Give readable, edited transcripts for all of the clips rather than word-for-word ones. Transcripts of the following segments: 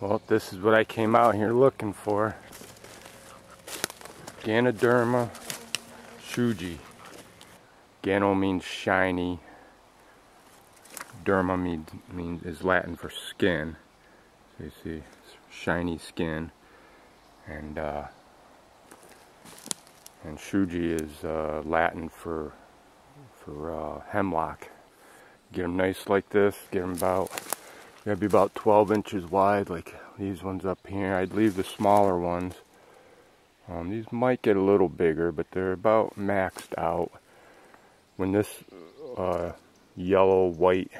Well, this is what I came out here looking for. Ganoderma Tsugae. Gano means shiny. Derma is Latin for skin. So you see, shiny skin. And Tsugae is Latin for hemlock. Get them nice like this. Get them gotta be about 12 inches wide, like these ones up here. I'd leave the smaller ones. These might get a little bigger, but they're about maxed out. When this yellow-white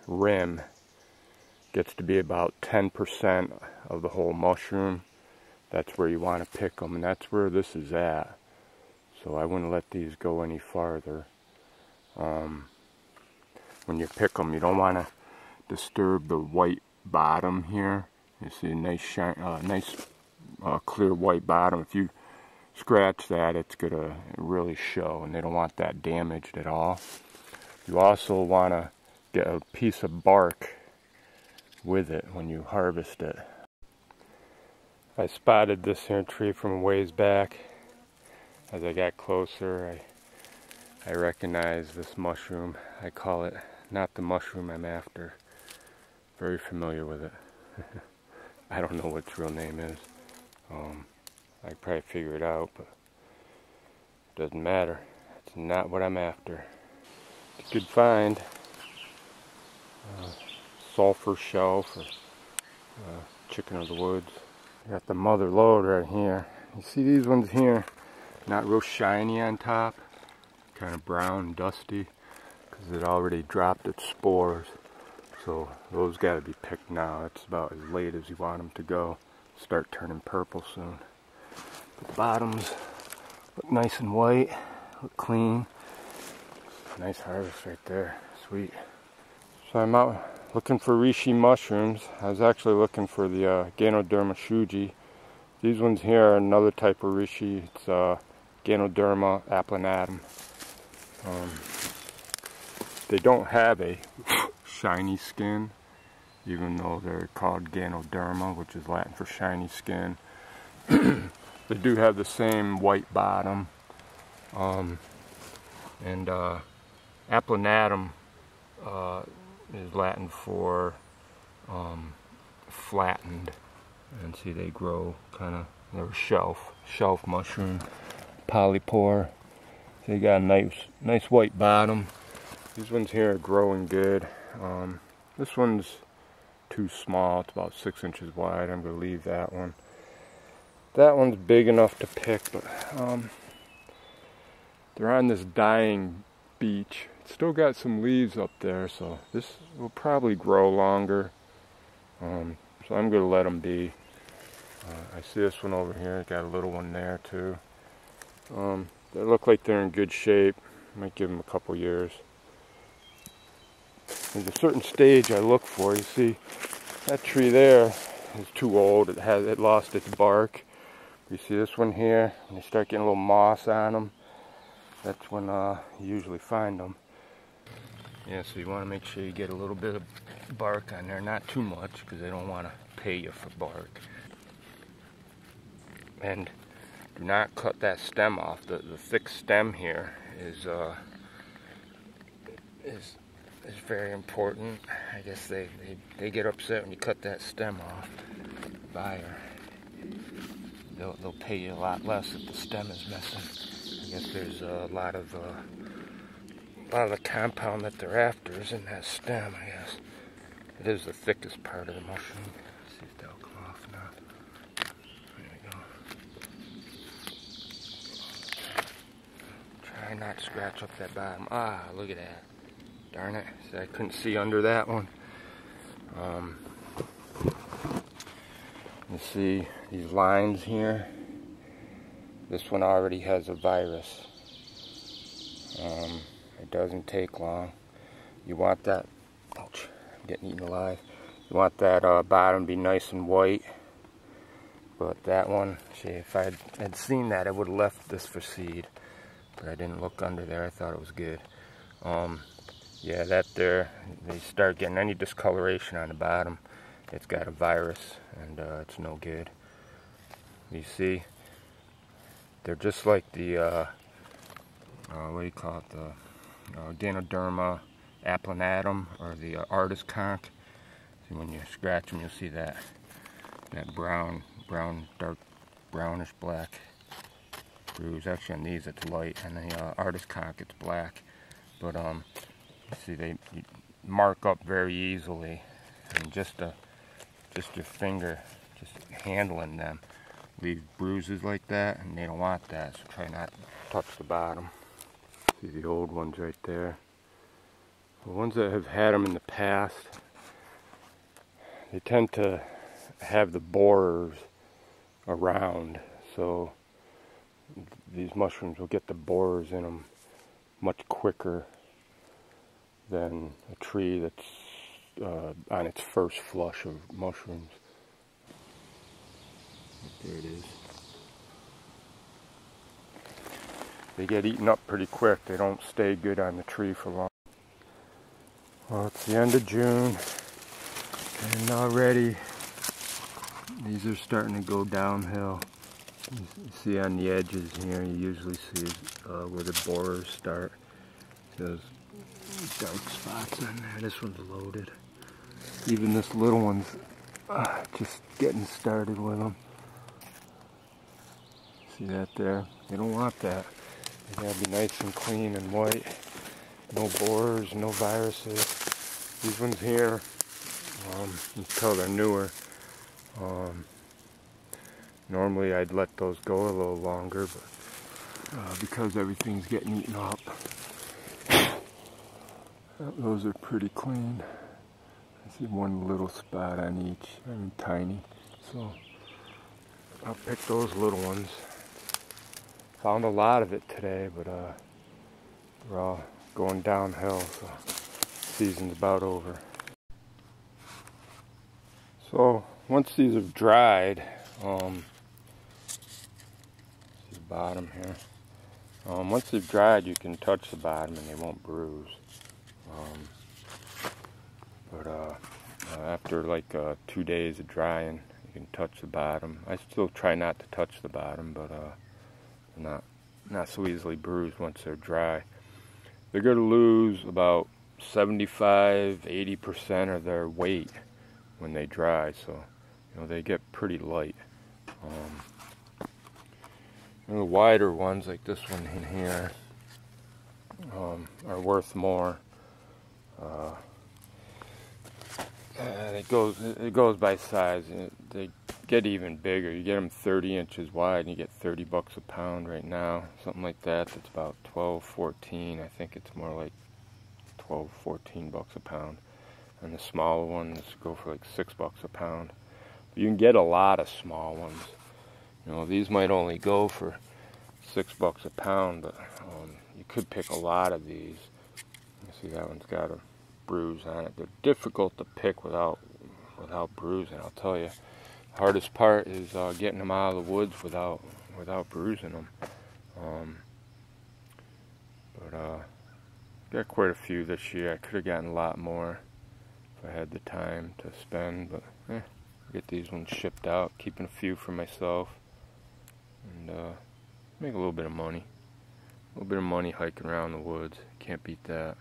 rim gets to be about 10% of the whole mushroom, that's where you want to pick them, and that's where this is at. So I wouldn't let these go any farther. When you pick them, you don't want to disturb the white bottom here. You see a nice clear white bottom. If you scratch that, it's gonna really show, and they don't want that damaged at all. You also want to get a piece of bark with it when you harvest it. I spotted this here tree from a ways back. As I got closer, I recognized this mushroom. I call it not the mushroom I'm after. Very familiar with it. I don't know what its real name is. I could probably figure it out, but it doesn't matter. It's not what I'm after. It's a good find. Sulfur shelf or chicken of the woods. Got the mother lode right here. You see these ones here? Not real shiny on top. Kind of brown, dusty, because it already dropped its spores. So those got to be picked now. It's about as late as you want them to go. Start turning purple soon. The bottoms look nice and white, look clean. Nice harvest right there, sweet. So I'm out looking for Reishi mushrooms. I was actually looking for the Ganoderma Tsugae. These ones here are another type of Reishi. It's Ganoderma Applanatum. They don't have a shiny skin, even though they're called Ganoderma, which is Latin for shiny skin. They do have the same white bottom. And Applanatum is Latin for flattened. And see, they grow kind of, they're shelf mushroom, polypore. So they got a nice white bottom. These ones here are growing good. This one's too small. It's about 6 inches wide. I'm going to leave that one. That one's big enough to pick, but they're on this dying beach. It's still got some leaves up there, so this will probably grow longer. So I'm going to let them be. I see this one over here. Got a little one there too. They look like they're in good shape. Might give them a couple years. There's a certain stage I look for. You see, that tree there is too old. It lost its bark. You see this one here, when you start getting a little moss on them, that's when you usually find them. Yeah, so you want to make sure you get a little bit of bark on there, not too much, because they don't want to pay you for bark. And do not cut that stem off. The thick stem here is very important. I guess they get upset when you cut that stem off. The buyer. They'll pay you a lot less if the stem is missing. I guess there's a lot of the compound that they're after is in that stem, I guess. It is the thickest part of the mushroom. Let's see if that'll come off now. There we go. Try not to scratch up that bottom. Ah, look at that. Darn it. See, I couldn't see under that one. You see these lines here? This one already has a virus. It doesn't take long. You want that, ouch, I'm getting eaten alive. You want that bottom to be nice and white. But that one, see, if I had seen that, I would have left this for seed. But I didn't look under there. I thought it was good. Yeah, that there, they start getting any discoloration on the bottom. it's got a virus and it's no good. You see, they're just like the what do you call it, the Ganoderma Applanatum, or the artist Conk. See, when you scratch them, you'll see that brown, dark brownish black bruise. Actually, on these it's light, and the artist Conk it's black. But you see, they mark up very easily, and just your finger, just handling them, leave bruises like that, and they don't want that. So try not to touch the bottom. See the old ones right there. The ones that have had them in the past, they tend to have the borers around, so these mushrooms will get the borers in them much quicker than a tree that's on its first flush of mushrooms. There it is. They get eaten up pretty quick. They don't stay good on the tree for long. Well, it's the end of June, and already these are starting to go downhill. You see on the edges here, you usually see where the borers start. Those dark spots on there. This one's loaded. Even this little one's just getting started with them. See that there? They don't want that. They gotta be nice and clean and white. No borers, no viruses. These ones here, you can tell they're newer. Normally I'd let those go a little longer, but because everything's getting eaten up, those are pretty clean. I see one little spot on each, tiny. So I'll pick those little ones. Found a lot of it today, but we're all going downhill, so season's about over. So once these have dried, see the bottom here. Once they've dried, you can touch the bottom and they won't bruise. But after like 2 days of drying, you can touch the bottom. I still try not to touch the bottom, but they're not so easily bruised once they're dry. They're going to lose about 75–80% of their weight when they dry, so they get pretty light. The wider ones, like this one in here, are worth more. It goes by size. They get even bigger. You get them 30 inches wide, and you get $30 a pound right now. Something like that. That's about 12, 14. I think it's more like 12, 14 bucks a pound. And the smaller ones go for like $6 a pound. But you can get a lot of small ones. These might only go for $6 a pound, but you could pick a lot of these. You see that one's got a bruise on it. They're difficult to pick without bruising, I'll tell you. The hardest part is getting them out of the woods without bruising them. Got quite a few this year. I could have gotten a lot more if I had the time to spend, but get these ones shipped out, keeping a few for myself, and make a little bit of money. A little bit of money hiking around the woods. Can't beat that.